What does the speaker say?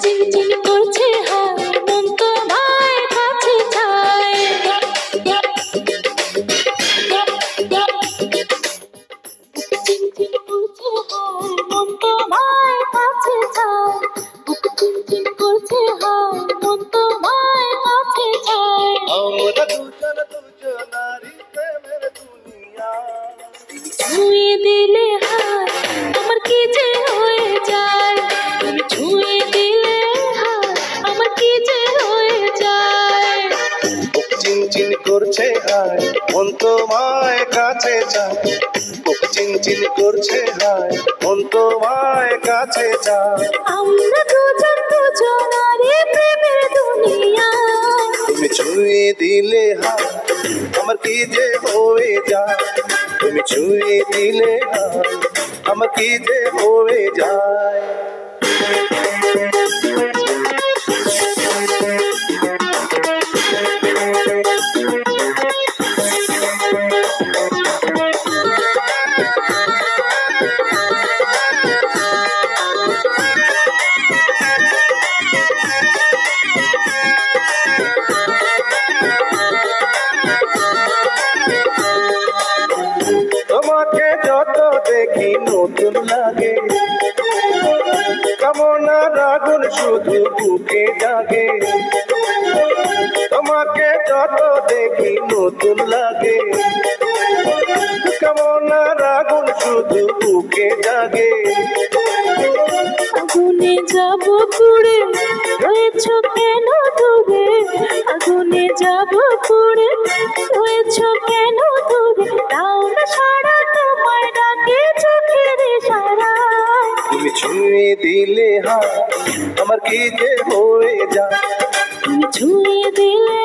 চিনচিন করছে হায় মন তোমায় কাছে চায়। চিনচিন করছে হায় মন তোমায় কাছে চায়। চিনচিন করছে হায় মন তোমায় কাছে চায়। আমরা দুজন দুজনারই প্রেমের দুনিয়া। ছুঁয়ে দিলে হায় আমার কি যে হয়ে যায়। তুমি ছুঁয়ে দিলে হায় আমার কি যে হয়ে যায়। বুক চিনচিন করছে হায় মন তোমায় কাছে চায়। বুক চিনচিন করছে হায় মন তোমায় কাছে চায়। আমরা দুজন দুজনারই প্রেমের দুনিয়া। তুমি ছুঁয়ে দিলে হায় আমার কি যে হয়ে যায়। তুমি ছুঁয়ে দিলে হায় আমার কি যে হয়ে যায়। তোমাকে যত দেখি নতুন লাগে, কামনার আগুন শুধু বুকে জাগে। তোমাকে যত দেখি নতুন লাগে, কামনার আগুন শুধু বুকে জাগে। আগুনে যাব পুড়ে রয়েছ কেন দূরে। আগুনে যাব পুড়ে রয়েছ কেন দূরে। দাও না সারা তোমার ডাকে চোখের ইশারায়। তুমি ছুঁয়ে দিলে হায় আমার কি যে হয়ে যায়। তুমি ছুঁয়ে দিলে